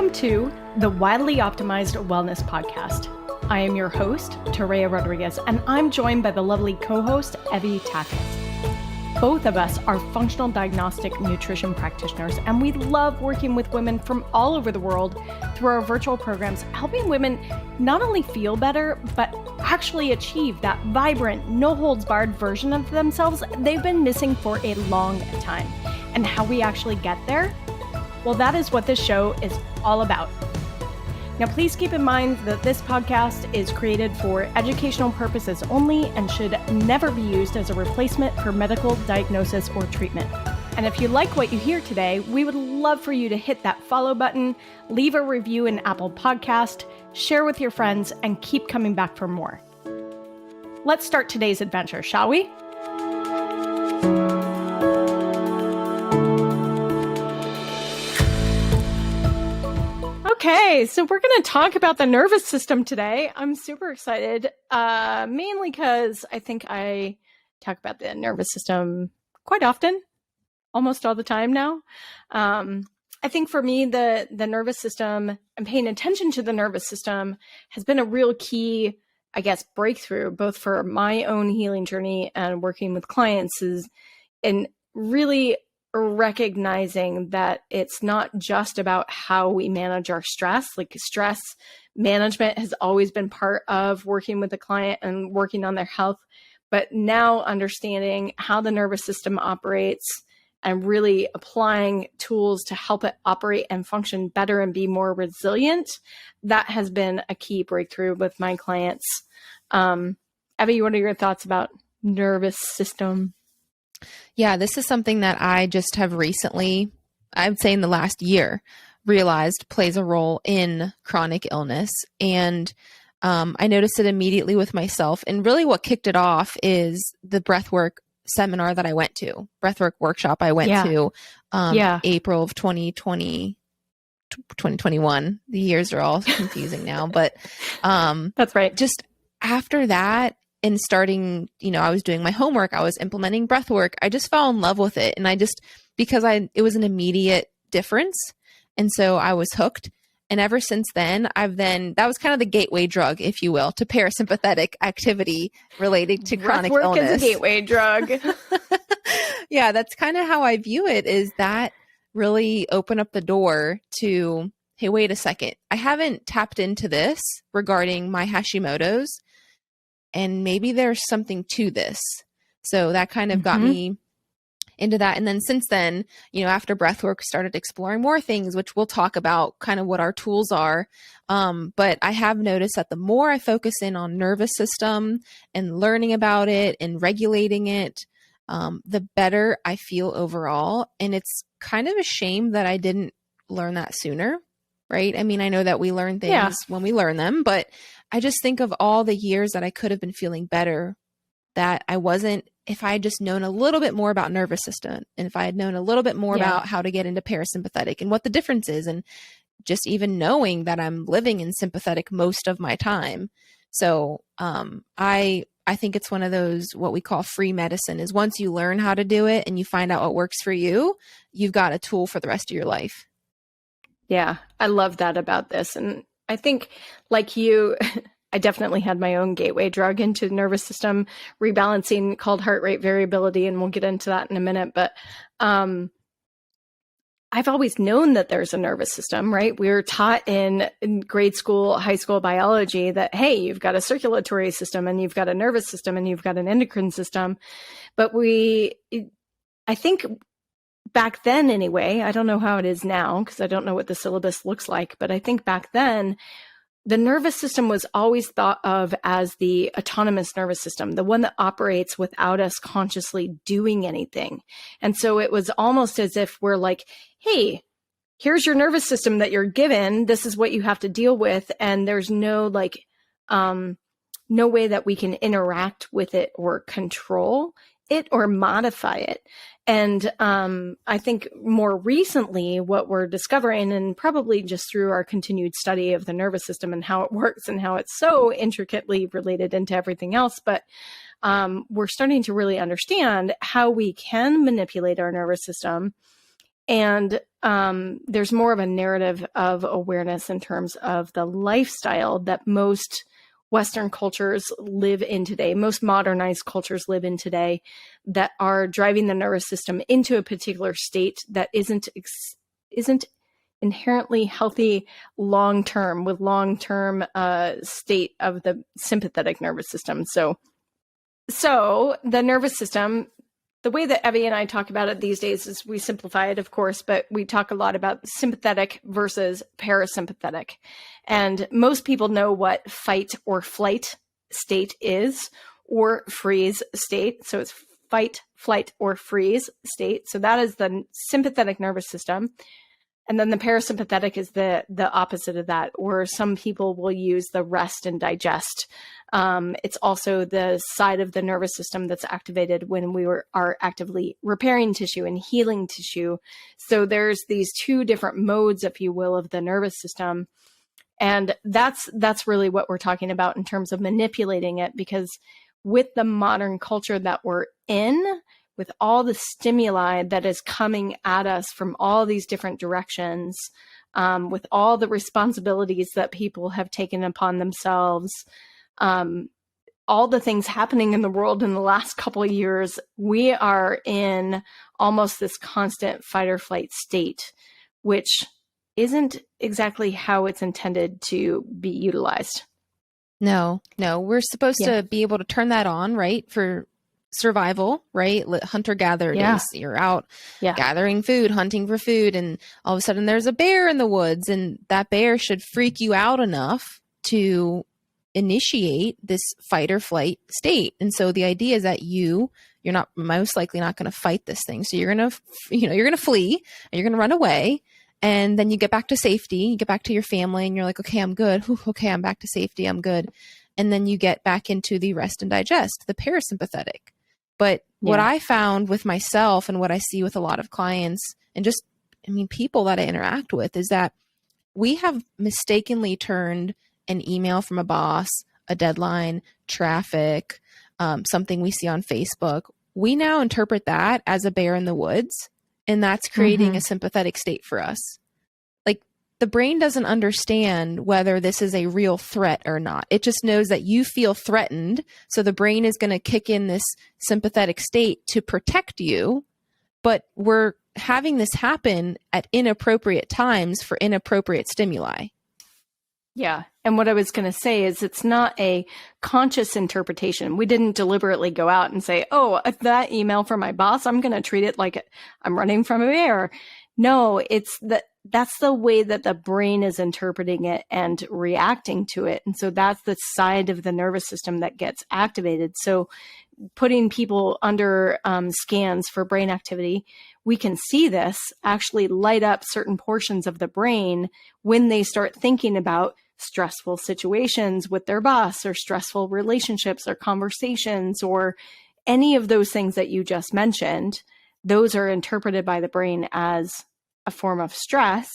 Welcome to the Wildly Optimized Wellness Podcast. I am your host, Toréa Rodriguez, and I'm joined by the lovely co-host, Evie Toréa. Both of us are functional diagnostic nutrition practitioners, and we love working with women from all over the world through our virtual programs, helping women not only feel better, but actually achieve that vibrant, no-holds-barred version of themselves they've been missing for a long time. And how we actually get there? Well, that is what this show is all about. Now, please keep in mind that this podcast is created for educational purposes only and should never be used as a replacement for medical diagnosis or treatment. And if you like what you hear today, we would love for you to hit that follow button, leave a review in Apple Podcast, share with your friends, and keep coming back for more. Let's start today's adventure, shall we? Okay, so we're going to talk about the nervous system today. I'm super excited, mainly because I think I talk about the nervous system quite often, almost all the time now. I think for me, the nervous system and paying attention to the nervous system has been a real key, I guess, breakthrough, both for my own healing journey and working with clients, is in really recognizing that it's not just about how we manage our stress. Like, stress management has always been part of working with the client and working on their health, but now understanding how the nervous system operates and really applying tools to help it operate and function better and be more resilient, that has been a key breakthrough with my clients. Evie, what are your thoughts about nervous system? Yeah, this is something that I just have recently, I would say in the last year, realized plays a role in chronic illness. And I noticed it immediately with myself. And really what kicked it off is the breathwork seminar that I went to, breathwork workshop I went to April of 2021. The years are all confusing now, but that's right. Just after that, and starting, I was doing my homework, I was implementing breath work. I just fell in love with it. And because it was an immediate difference. And so I was hooked. And ever since then, that was kind of the gateway drug, if you will, to parasympathetic activity related to chronic illness. Breath work is a gateway drug. Yeah, that's kind of how I view it, is that really open up the door to, hey, wait a second. I haven't tapped into this regarding my Hashimoto's. And maybe there's something to this. So that kind of got me into that. And then since then, after breathwork, started exploring more things, which we'll talk about kind of what our tools are. But I have noticed that the more I focus in on nervous system and learning about it and regulating it, the better I feel overall. And it's kind of a shame that I didn't learn that sooner, right? I mean, I know that we learn things when we learn them, but I just think of all the years that I could have been feeling better, that I wasn't, if I had just known a little bit more about nervous system, and if I had known a little bit more about how to get into parasympathetic and what the difference is, and just even knowing that I'm living in sympathetic most of my time. So I think it's one of those, what we call free medicine, is once you learn how to do it and you find out what works for you, you've got a tool for the rest of your life. Yeah, I love that about this. And I think, like you, I definitely had my own gateway drug into nervous system rebalancing called heart rate variability, and we'll get into that in a minute. But I've always known that there's a nervous system, right? We were taught in grade school, high school biology that, hey, you've got a circulatory system and you've got a nervous system and you've got an endocrine system. But I think back then anyway, I don't know how it is now because I don't know what the syllabus looks like, but I think back then, the nervous system was always thought of as the autonomous nervous system, the one that operates without us consciously doing anything. And so it was almost as if we're like, hey, here's your nervous system that you're given. This is what you have to deal with. And there's no way that we can interact with it or control it or modify it. And I think more recently, what we're discovering, and probably just through our continued study of the nervous system and how it works and how it's so intricately related into everything else, but we're starting to really understand how we can manipulate our nervous system And there's more of a narrative of awareness in terms of the lifestyle that most Western cultures live in today, most modernized cultures live in today, that are driving the nervous system into a particular state that isn't inherently healthy long-term, with long-term state of the sympathetic nervous system. So the nervous system, the way that Evie and I talk about it these days is we simplify it, of course, but we talk a lot about sympathetic versus parasympathetic. And most people know what fight or flight state is, or freeze state. So it's fight, flight, or freeze state. So that is the sympathetic nervous system. And then the parasympathetic is the opposite of that, or some people will use the rest and digest. It's also the side of the nervous system that's activated when we are actively repairing tissue and healing tissue. So there's these two different modes, if you will, of the nervous system. And that's really what we're talking about in terms of manipulating it, because with the modern culture that we're in, with all the stimuli that is coming at us from all these different directions, with all the responsibilities that people have taken upon themselves, all the things happening in the world in the last couple of years, we are in almost this constant fight or flight state, which isn't exactly how it's intended to be utilized. No, we're supposed to be able to turn that on, right? For survival, right? Hunter-gatherer days. You're out gathering food, hunting for food, and all of a sudden there's a bear in the woods, and that bear should freak you out enough to initiate this fight or flight state. And so the idea is that you're not most likely not going to fight this thing. So you're going to flee, and you're going to run away. And then you get back to safety, you get back to your family, and you're like, okay, I'm good. Okay, I'm back to safety. I'm good. And then you get back into the rest and digest, the parasympathetic. But what I found with myself and what I see with a lot of clients and just, people that I interact with, is that we have mistakenly turned an email from a boss, a deadline, traffic, something we see on Facebook. We now interpret that as a bear in the woods, and that's creating a sympathetic state for us. Like, the brain doesn't understand whether this is a real threat or not. It just knows that you feel threatened. So the brain is going to kick in this sympathetic state to protect you. But we're having this happen at inappropriate times for inappropriate stimuli. Yeah. And what I was going to say is it's not a conscious interpretation. We didn't deliberately go out and say, oh, that email from my boss, I'm going to treat it like I'm running from a bear. No, that's the way that the brain is interpreting it and reacting to it. And so that's the side of the nervous system that gets activated. So putting people under scans for brain activity, we can see this actually light up certain portions of the brain when they start thinking about stressful situations with their boss, or stressful relationships or conversations, or any of those things that you just mentioned. Those are interpreted by the brain as a form of stress,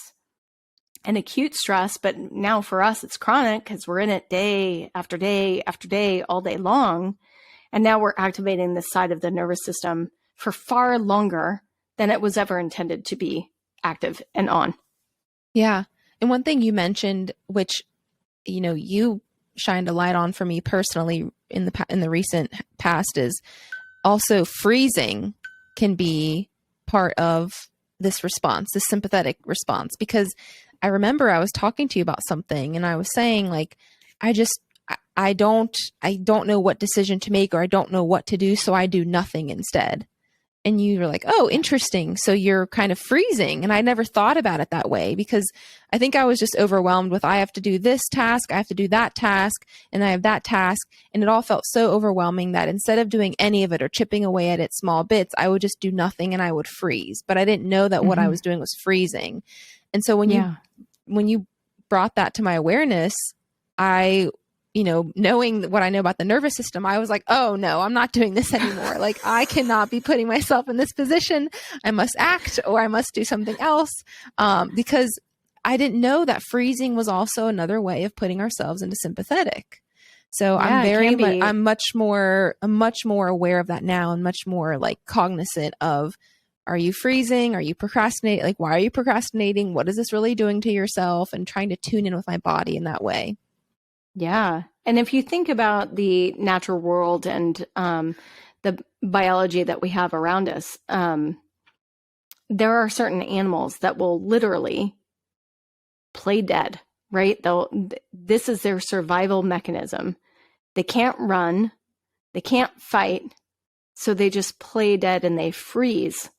an acute stress, but now for us it's chronic because we're in it day after day after day, all day long. And now we're activating this side of the nervous system for far longer than it was ever intended to be active and on. Yeah. And one thing you mentioned, which, you shined a light on for me personally in the recent past, is also freezing can be part of this response, this sympathetic response. Because I remember I was talking to you about something, and I was saying, like, I don't know what decision to make, or I don't know what to do, so I do nothing instead. And you were like, oh, interesting. So you're kind of freezing. And I never thought about it that way, because I think I was just overwhelmed with, I have to do this task, I have to do that task, and I have that task. And it all felt so overwhelming that instead of doing any of it or chipping away at it small bits, I would just do nothing and I would freeze. But I didn't know that what I was doing was freezing. And so when you brought that to my awareness, knowing what I know about the nervous system, I was like, oh no, I'm not doing this anymore. Like, I cannot be putting myself in this position. I must act, or I must do something else. Because I didn't know that freezing was also another way of putting ourselves into sympathetic. So I'm much more aware of that now, and much more like cognizant of Are you freezing? Are you procrastinating? Like, why are you procrastinating? What is this really doing to yourself? And trying to tune in with my body in that way. Yeah. And if you think about the natural world and the biology that we have around us, there are certain animals that will literally play dead, right? This is their survival mechanism. They can't run, they can't fight, so they just play dead and they freeze.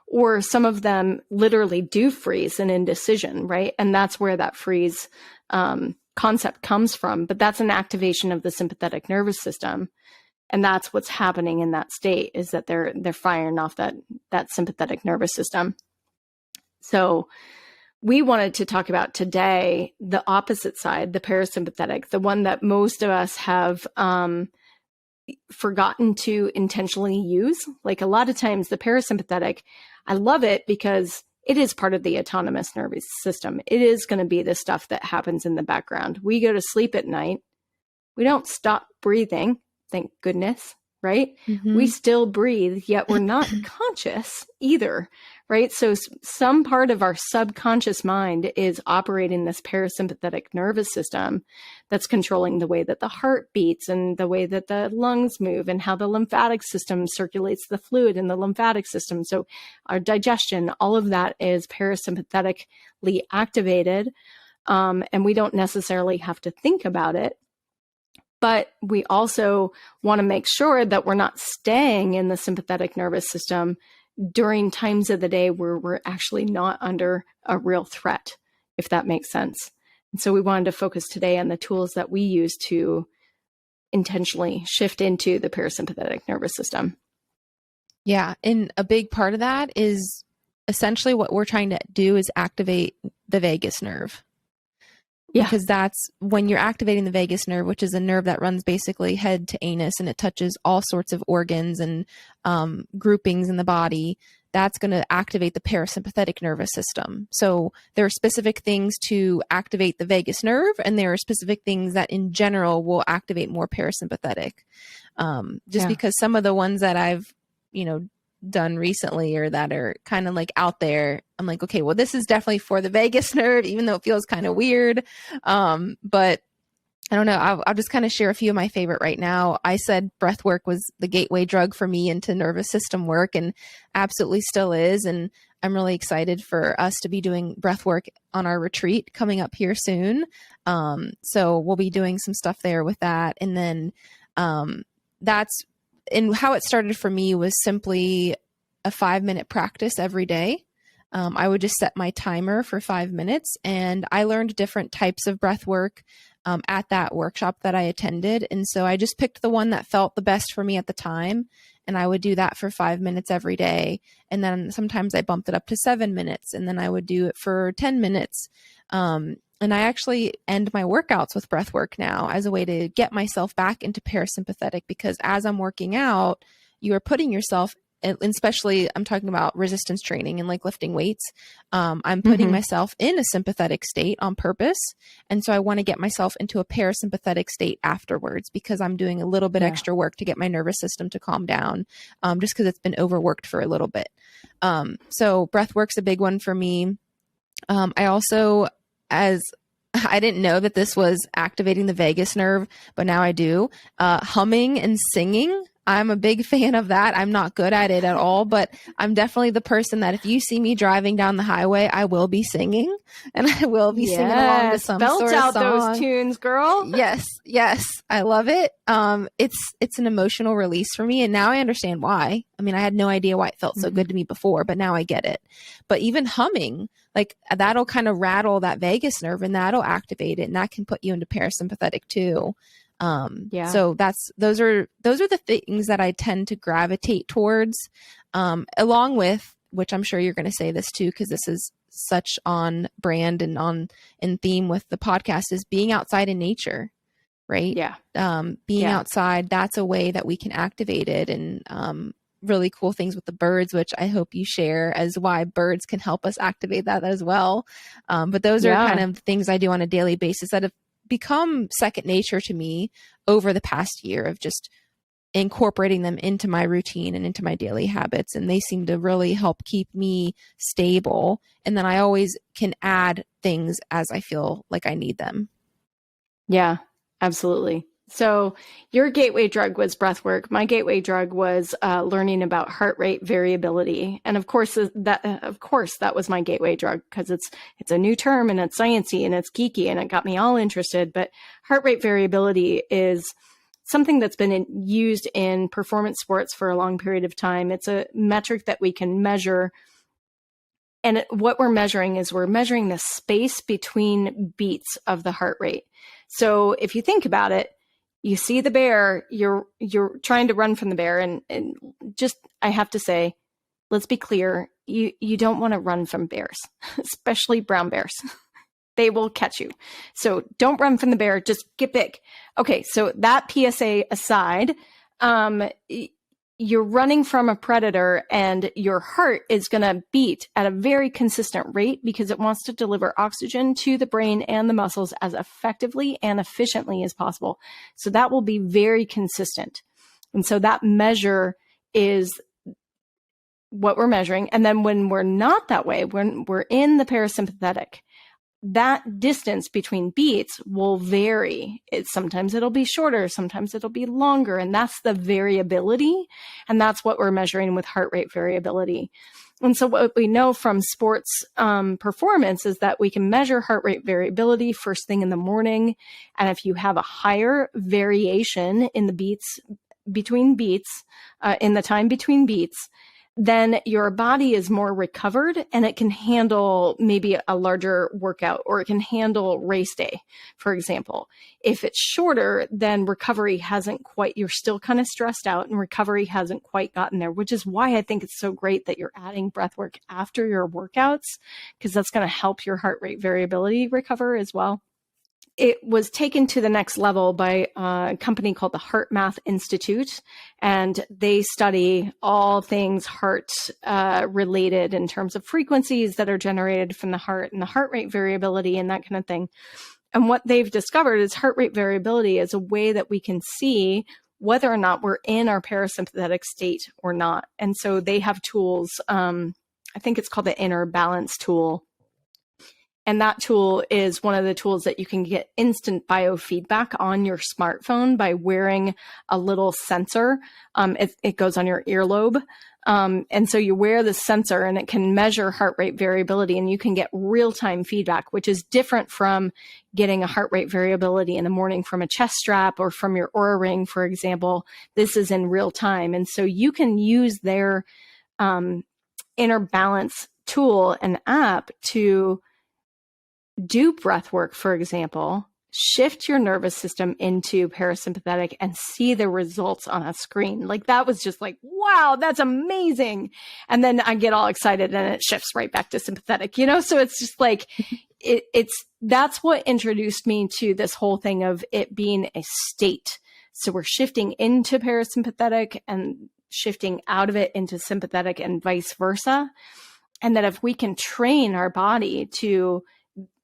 Or some of them literally do freeze in indecision, right? And that's where that freeze concept comes from. But that's an activation of the sympathetic nervous system. And that's what's happening in that state, is that they're firing off that sympathetic nervous system. So we wanted to talk about today the opposite side, the parasympathetic, the one that most of us have forgotten to intentionally use. Like a lot of times the parasympathetic, I love it because it is part of the autonomous nervous system. It is going to be the stuff that happens in the background. We go to sleep at night. We don't stop breathing, thank goodness, right? Mm-hmm. We still breathe, yet we're not conscious either, right? So some part of our subconscious mind is operating this parasympathetic nervous system that's controlling the way that the heart beats and the way that the lungs move and how the lymphatic system circulates the fluid in the lymphatic system. So our digestion, all of that is parasympathetically activated, and we don't necessarily have to think about it. But we also want to make sure that we're not staying in the sympathetic nervous system during times of the day where we're actually not under a real threat, if that makes sense. And so we wanted to focus today on the tools that we use to intentionally shift into the parasympathetic nervous system. Yeah. And a big part of that is essentially what we're trying to do is activate the vagus nerve. Yeah. Because that's when you're activating the vagus nerve, which is a nerve that runs basically head to anus, and it touches all sorts of organs and groupings in the body. That's going to activate the parasympathetic nervous system. So there are specific things to activate the vagus nerve, and there are specific things that in general will activate more parasympathetic. Because some of the ones that I've, done recently or that are kind of like out there, I'm like, okay, well, this is definitely for the vagus nerve, even though it feels kind of weird. But I don't know. I'll just kind of share a few of my favorite right now. I said breathwork was the gateway drug for me into nervous system work, and absolutely still is. And I'm really excited for us to be doing breathwork on our retreat coming up here soon. So we'll be doing some stuff there with that. And then and how it started for me was simply a 5-minute practice every day. I would just set my timer for 5 minutes, and I learned different types of breath work at that workshop that I attended. And so I just picked the one that felt the best for me at the time, and I would do that for 5 minutes every day. And then sometimes I bumped it up to 7 minutes, and then I would do it for 10 minutes. And I actually end my workouts with breath work now as a way to get myself back into parasympathetic, because as I'm working out, you are putting yourself, and especially I'm talking about resistance training and like lifting weights. I'm putting myself in a sympathetic state on purpose. And so I want to get myself into a parasympathetic state afterwards, because I'm doing a little bit extra work to get my nervous system to calm down, just because it's been overworked for a little bit. So breath work's a big one for me. I also, as I didn't know that this was activating the vagus nerve, but now I do. Humming and singing. I'm a big fan of that. I'm not good at it at all, but I'm definitely the person that if you see me driving down the highway, I will be singing, and I will be singing along to some belt sort of out song. Those tunes, girl. Yes. I love it. It's an emotional release for me, and now I understand why. I mean, I had no idea why it felt so good to me before, but now I get it. But even humming, like that'll kind of rattle that vagus nerve, and that'll activate it, and that can put you into parasympathetic too. So those are the things that I tend to gravitate towards, along with, which I'm sure you're going to say this too, because this is such on brand and in theme with the podcast, is being outside in nature, right? Yeah. Being outside, that's a way that we can activate it, and, really cool things with the birds, which I hope you share as why birds can help us activate that as well. But those are kind of things I do on a daily basis that have become second nature to me over the past year of just incorporating them into my routine and into my daily habits. And they seem to really help keep me stable. And then I always can add things as I feel like I need them. Yeah, absolutely. So your gateway drug was breathwork. My gateway drug was learning about heart rate variability, and of course that was my gateway drug because it's a new term and it's sciencey and it's geeky and it got me all interested. But heart rate variability is something that's been used in performance sports for a long period of time. It's a metric that we can measure. And what we're measuring is we're measuring the space between beats of the heart rate. So if you think about it, you see the bear, you're trying to run from the bear. And just, I have to say, let's be clear, you don't want to run from bears, especially brown bears. They will catch you. So don't run from the bear, just get big. Okay, so that PSA aside, you're running from a predator and your heart is going to beat at a very consistent rate because it wants to deliver oxygen to the brain and the muscles as effectively and efficiently as possible. So that will be very consistent. And so that measure is what we're measuring. And then when we're not that way, when we're in the parasympathetic, that distance between beats will vary. Sometimes it'll be shorter, sometimes it'll be longer, and that's the variability. And that's what we're measuring with heart rate variability. And so what we know from sports performance is that we can measure heart rate variability first thing in the morning. And if you have a higher variation in the beats between beats, in the time between beats, then your body is more recovered and it can handle maybe a larger workout, or it can handle race day, for example. If it's shorter, then recovery hasn't quite, you're still kind of stressed out and recovery hasn't quite gotten there, which is why I think it's so great that you're adding breath work after your workouts, because that's going to help your heart rate variability recover as well. It was taken to the next level by a company called the Heart Math Institute, and they study all things heart related in terms of frequencies that are generated from the heart and the heart rate variability and that kind of thing. And what they've discovered is heart rate variability is a way that we can see whether or not we're in our parasympathetic state or not. And so they have tools, I think it's called the Inner Balance tool. And that tool is one of the tools that you can get instant biofeedback on your smartphone by wearing a little sensor. It goes on your earlobe. And so you wear the sensor and it can measure heart rate variability, and you can get real-time feedback, which is different from getting a heart rate variability in the morning from a chest strap or from your Oura ring, for example. This is in real time. And so you can use their Inner Balance tool and app to do breath work, for example, shift your nervous system into parasympathetic and see the results on a screen. Like, that was just like, wow, that's amazing. And then I get all excited and it shifts right back to sympathetic, So it's just like, that's what introduced me to this whole thing of it being a state. So we're shifting into parasympathetic and shifting out of it into sympathetic and vice versa. And that if we can train our body to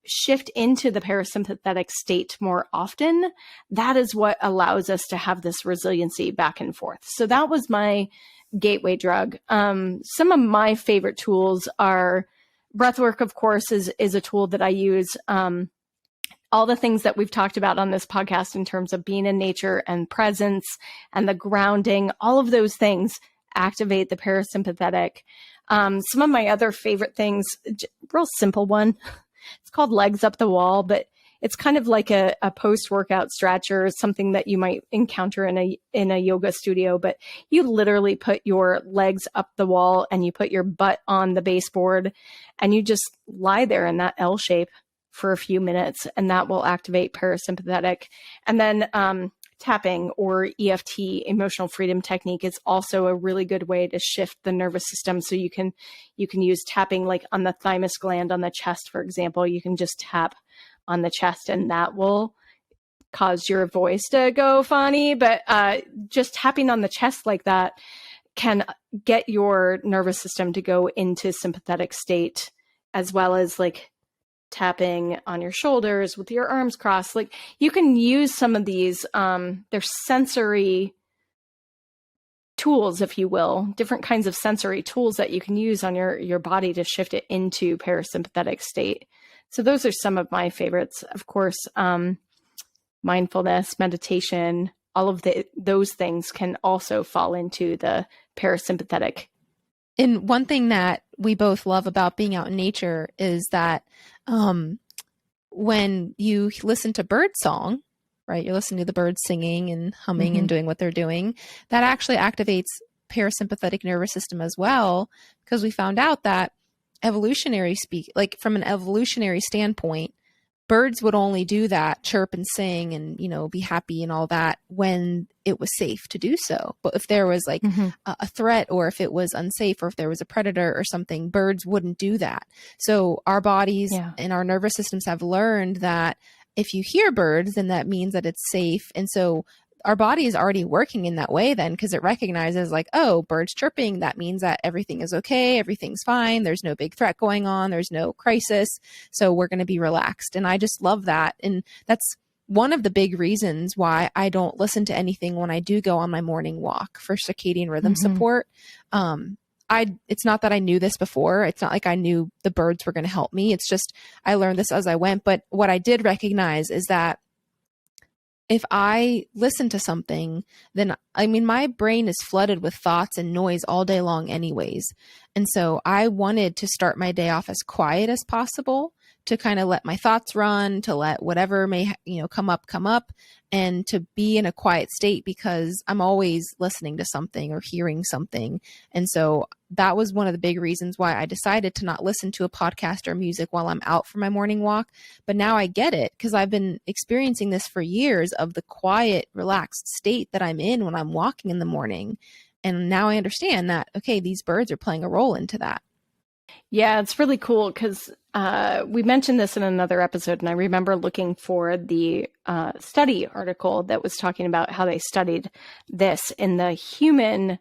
shift into the parasympathetic state more often, that is what allows us to have this resiliency back and forth. So that was my gateway drug. Some of my favorite tools are breathwork, of course, is a tool that I use. All the things that we've talked about on this podcast in terms of being in nature and presence and the grounding, all of those things activate the parasympathetic. Some of my other favorite things, real simple one, it's called Legs Up the Wall, but it's kind of like a post-workout stretch or something that you might encounter in a yoga studio. But you literally put your legs up the wall and you put your butt on the baseboard and you just lie there in that L shape for a few minutes, and that will activate parasympathetic. And then tapping, or EFT, emotional freedom technique, is also a really good way to shift the nervous system. So you can use tapping like on the thymus gland on the chest, for example. You can just tap on the chest and that will cause your voice to go funny. But just tapping on the chest like that can get your nervous system to go into sympathetic state, as well as like tapping on your shoulders with your arms crossed. Like, you can use some of these, they're sensory tools, if you will, different kinds of sensory tools that you can use on your body to shift it into parasympathetic state. So those are some of my favorites. Of course, mindfulness, meditation, all of those things can also fall into the parasympathetic. And one thing that we both love about being out in nature is that when you listen to birdsong, right, you're listening to the birds singing and humming and doing what they're doing, that actually activates parasympathetic nervous system as well, because we found out that like from an evolutionary standpoint, birds would only do that, chirp and sing and, be happy and all that when it was safe to do so. But if there was like a threat, or if it was unsafe, or if there was a predator or something, birds wouldn't do that. So our bodies and our nervous systems have learned that if you hear birds, then that means that it's safe. And so our body is already working in that way then, because it recognizes like, oh, birds chirping, that means that everything is okay, everything's fine, there's no big threat going on, there's no crisis, so we're going to be relaxed. And I just love that. And that's one of the big reasons why I don't listen to anything when I do go on my morning walk for circadian rhythm support. It's not that I knew this before. It's not like I knew the birds were going to help me. It's just I learned this as I went. But what I did recognize is that if I listen to something, then, my brain is flooded with thoughts and noise all day long anyways. And so I wanted to start my day off as quiet as possible, to kind of let my thoughts run, to let whatever may, come up, and to be in a quiet state, because I'm always listening to something or hearing something. And so that was one of the big reasons why I decided to not listen to a podcast or music while I'm out for my morning walk. But now I get it, because I've been experiencing this for years, of the quiet, relaxed state that I'm in when I'm walking in the morning. And now I understand that, okay, these birds are playing a role into that. Yeah, it's really cool, because we mentioned this in another episode, and I remember looking for the study article that was talking about how they studied this in the human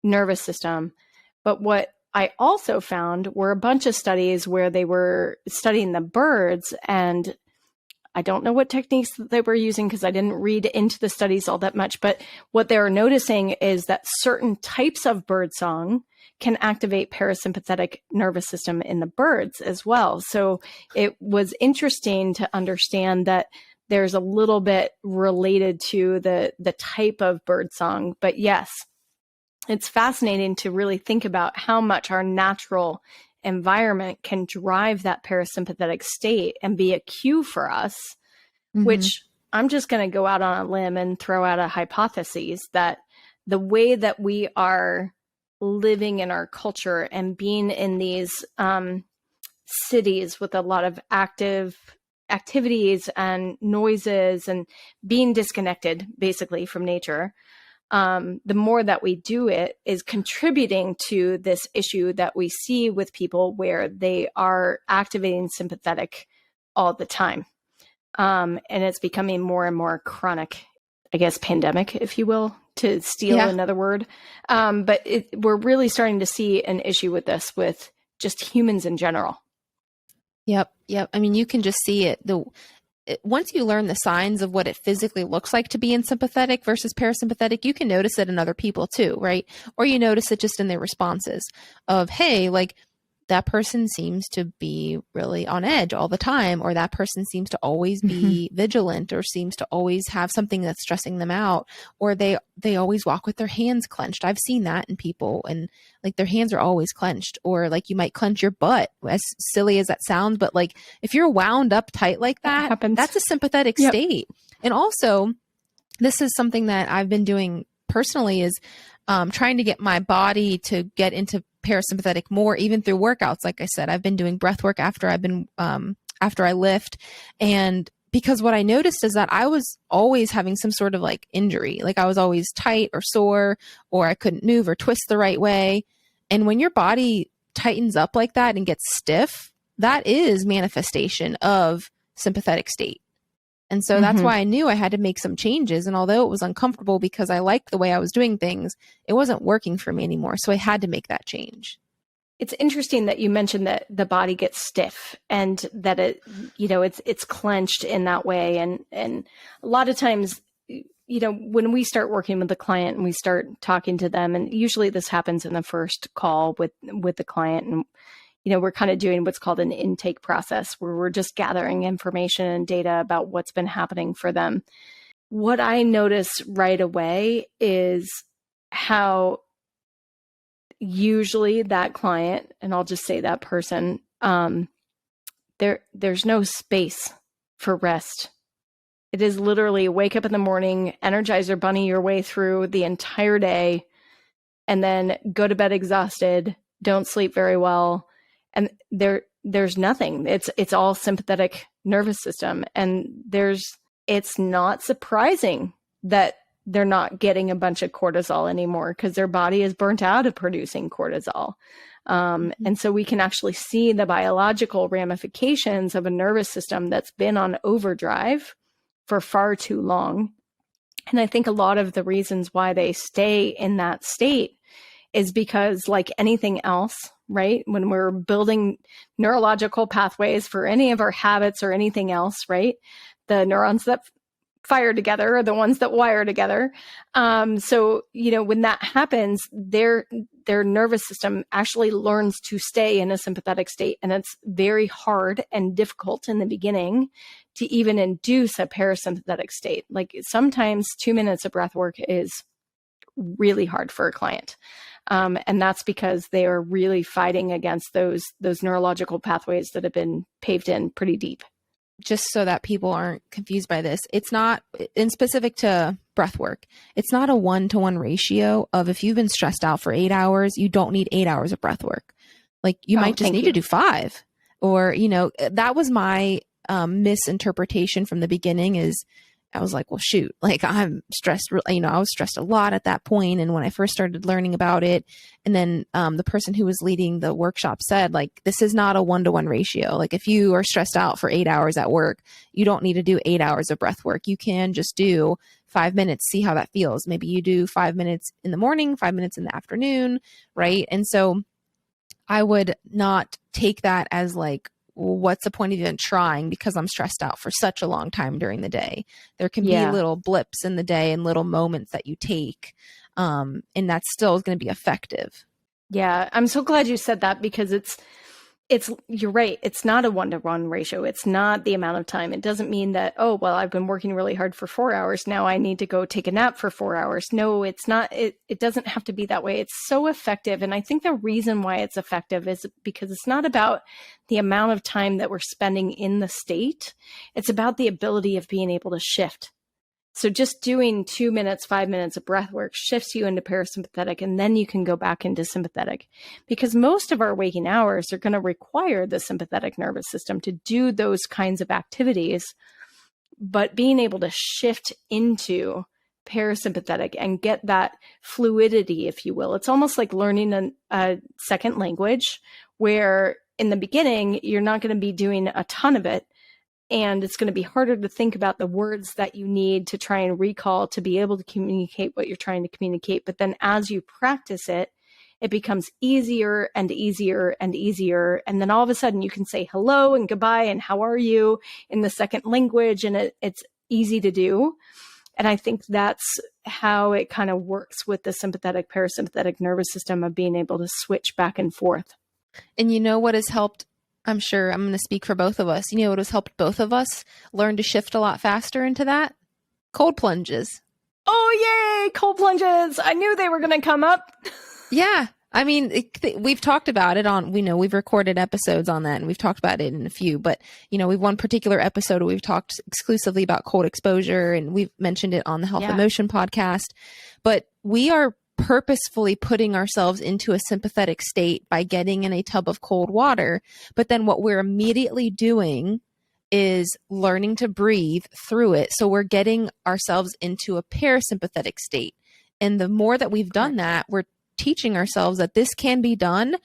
nervous system. But what I also found were a bunch of studies where they were studying the birds, and I don't know what techniques that they were using, because I didn't read into the studies all that much, but what they were noticing is that certain types of birdsong can activate parasympathetic nervous system in the birds as well. So it was interesting to understand that there's a little bit related to the type of birdsong. But yes, it's fascinating to really think about how much our natural environment can drive that parasympathetic state and be a cue for us, which I'm just going to go out on a limb and throw out a hypothesis that the way that we are living in our culture and being in these cities with a lot of active activities and noises and being disconnected basically from nature, the more that we do it is contributing to this issue that we see with people where they are activating sympathetic all the time. And it's becoming more and more chronic, I guess, pandemic, if you will, to steal another word. But we're really starting to see an issue with this, with just humans in general. Yep. You can just see it. Once you learn the signs of what it physically looks like to be in sympathetic versus parasympathetic, you can notice it in other people too, right? Or you notice it just in their responses of, hey, like that person seems to be really on edge all the time, or that person seems to always be vigilant, or seems to always have something that's stressing them out, or they always walk with their hands clenched. I've seen that in people, and like their hands are always clenched, or like you might clench your butt, as silly as that sounds, but like if you're wound up tight like that, that's a sympathetic state. And also, this is something that I've been doing personally, is trying to get my body to get into parasympathetic more, even through workouts. Like I said, I've been doing breathwork after I lift. And because what I noticed is that I was always having some sort of like injury. Like I was always tight or sore, or I couldn't move or twist the right way. And when your body tightens up like that and gets stiff, that is manifestation of sympathetic state. And so that's why I knew I had to make some changes. And although it was uncomfortable because I liked the way I was doing things, it wasn't working for me anymore. So I had to make that change. It's interesting that you mentioned that the body gets stiff and that it's clenched in that way. And a lot of times when we start working with the client and we start talking to them, and usually this happens in the first call with the client, and we're kind of doing what's called an intake process where we're just gathering information and data about what's been happening for them. What I notice right away is how usually that client, and I'll just say that person, there's no space for rest. It is literally wake up in the morning, Energizer bunny your way through the entire day, and then go to bed exhausted, don't sleep very well. And there's nothing. It's all sympathetic nervous system. And it's not surprising that they're not getting a bunch of cortisol anymore because their body is burnt out of producing cortisol. And so we can actually see the biological ramifications of a nervous system that's been on overdrive for far too long. And I think a lot of the reasons why they stay in that state is because, like anything else, right? When we're building neurological pathways for any of our habits or anything else, right? The neurons that fire together are the ones that wire together. So, when that happens, their nervous system actually learns to stay in a sympathetic state. And it's very hard and difficult in the beginning to even induce a parasympathetic state. Like sometimes 2 minutes of breath work is really hard for a client. And that's because they are really fighting against those neurological pathways that have been paved in pretty deep. Just so that people aren't confused by this, it's not, in specific to breath work, it's not a 1-to-1 ratio of if you've been stressed out for 8 hours, you don't need 8 hours of breath work. Like you might just need to do 5, or, that was my misinterpretation from the beginning. Is I was like, well, shoot, like I'm stressed, I was stressed a lot at that point. And when I first started learning about it, and then the person who was leading the workshop said, like, this is not a 1-to-1 ratio. Like if you are stressed out for 8 hours at work, you don't need to do 8 hours of breath work. You can just do 5 minutes, see how that feels. Maybe you do 5 minutes in the morning, 5 minutes in the afternoon. Right. And so I would not take that as like, well, what's the point of even trying because I'm stressed out for such a long time during the day. There can be little blips in the day and little moments that you take, and that still is going to be effective. Yeah, I'm so glad you said that because it's you're right. It's not a 1-to-1 ratio. It's not the amount of time. It doesn't mean that, oh, well, I've been working really hard for 4 hours. Now I need to go take a nap for 4 hours. No, it's not. It doesn't have to be that way. It's so effective. And I think the reason why it's effective is because it's not about the amount of time that we're spending in the state. It's about the ability of being able to shift. So just doing 2 minutes, 5 minutes of breath work shifts you into parasympathetic, and then you can go back into sympathetic, because most of our waking hours are going to require the sympathetic nervous system to do those kinds of activities. But being able to shift into parasympathetic and get that fluidity, if you will, it's almost like learning a second language, where in the beginning, you're not going to be doing a ton of it. And it's going to be harder to think about the words that you need to try and recall to be able to communicate what you're trying to communicate. But then as you practice it, it becomes easier and easier and easier. And then all of a sudden you can say hello and goodbye and how are you in the second language. And it's easy to do. And I think that's how it kind of works with the sympathetic parasympathetic nervous system, of being able to switch back and forth. And you know what has helped? I'm sure I'm going to speak for both of us. You know what has helped both of us learn to shift a lot faster into that? Cold plunges. Oh, yay! Cold plunges. I knew they were going to come up. Yeah. I mean, we've talked about it on, we've recorded episodes on that, and we've talked about it in a few, but we've one particular episode where we've talked exclusively about cold exposure, and we've mentioned it on the Health Emotion podcast, but we are purposefully putting ourselves into a sympathetic state by getting in a tub of cold water. But then what we're immediately doing is learning to breathe through it. So we're getting ourselves into a parasympathetic state. And the more that we've done that, we're teaching ourselves that this can be done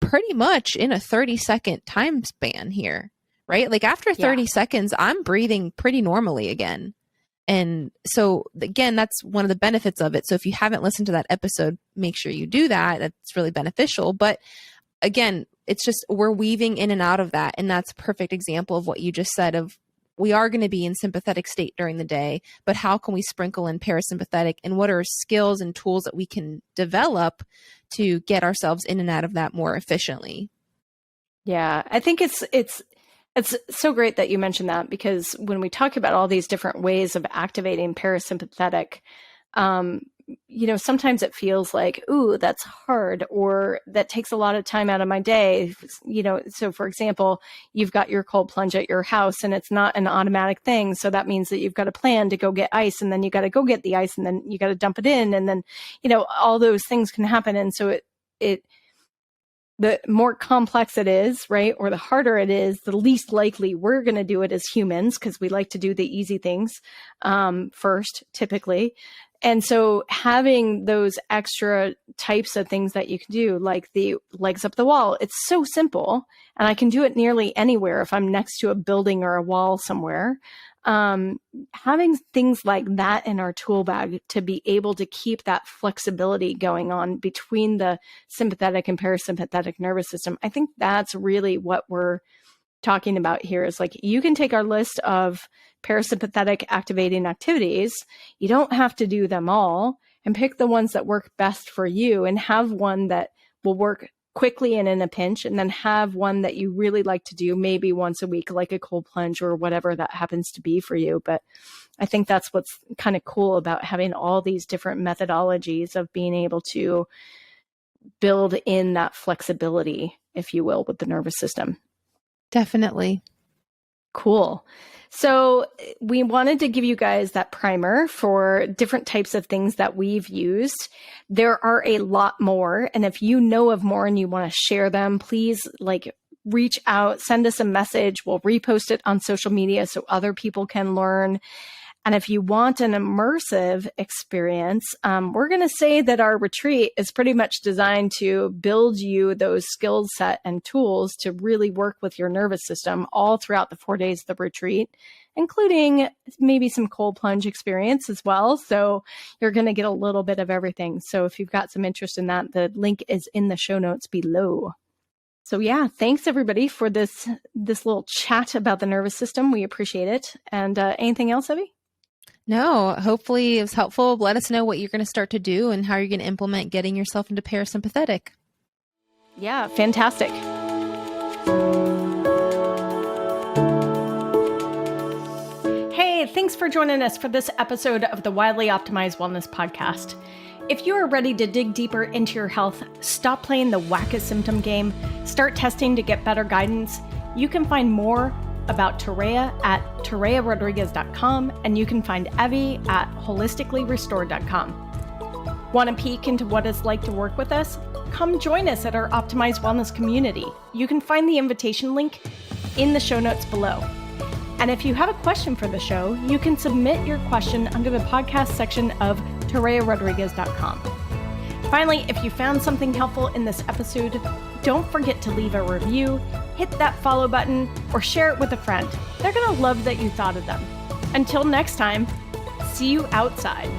pretty much in a 30-second time span here, right? Like after 30 seconds, I'm breathing pretty normally again. And so again, that's one of the benefits of it. So if you haven't listened to that episode, make sure you do that. That's really beneficial. But again, it's just, we're weaving in and out of that. And that's a perfect example of what you just said, of we are going to be in sympathetic state during the day, but how can we sprinkle in parasympathetic, and what are skills and tools that we can develop to get ourselves in and out of that more efficiently? Yeah, I think it's so great that you mentioned that, because when we talk about all these different ways of activating parasympathetic, sometimes it feels like, ooh, that's hard, or that takes a lot of time out of my day. So for example, you've got your cold plunge at your house and it's not an automatic thing. So that means that you've got a plan to go get ice, and then you got to go get the ice, and then you got to dump it in. And then, all those things can happen. And so the more complex it is, right, or the harder it is, the least likely we're going to do it as humans, because we like to do the easy things first, typically. And so having those extra types of things that you can do, like the legs up the wall, it's so simple, and I can do it nearly anywhere if I'm next to a building or a wall somewhere. Having things like that in our tool bag to be able to keep that flexibility going on between the sympathetic and parasympathetic nervous system, I think that's really what we're talking about here. Is like, you can take our list of parasympathetic activating activities, you don't have to do them all, and pick the ones that work best for you, and have one that will work quickly and in a pinch, and then have one that you really like to do maybe once a week, like a cold plunge or whatever that happens to be for you. But I think that's what's kind of cool about having all these different methodologies of being able to build in that flexibility, if you will, with the nervous system. Definitely. Cool. So we wanted to give you guys that primer for different types of things that we've used. There are a lot more. And if you know of more and you want to share them, please reach out, send us a message. We'll repost it on social media so other people can learn. And if you want an immersive experience, we're going to say that our retreat is pretty much designed to build you those skill set and tools to really work with your nervous system all throughout the 4 days of the retreat, including maybe some cold plunge experience as well. So you're going to get a little bit of everything. So if you've got some interest in that, the link is in the show notes below. So yeah, thanks everybody for this little chat about the nervous system. We appreciate it. And anything else, Evie? No, hopefully it was helpful. Let us know what you're going to start to do and how you're going to implement getting yourself into parasympathetic. Yeah, fantastic. Hey, thanks for joining us for this episode of the Wildly Optimized Wellness Podcast. If you are ready to dig deeper into your health, stop playing the whack-a-symptom game, start testing to get better guidance, you can find more about Toréa at torearodriguez.com, and you can find Evie at holisticallyrestored.com. Want a peek into what it's like to work with us? Come join us at our Optimized Wellness community. You can find the invitation link in the show notes below. And if you have a question for the show, you can submit your question under the podcast section of torearodriguez.com. Finally, if you found something helpful in this episode, don't forget to leave a review, hit that follow button, or share it with a friend. They're going to love that you thought of them. Until next time, see you outside.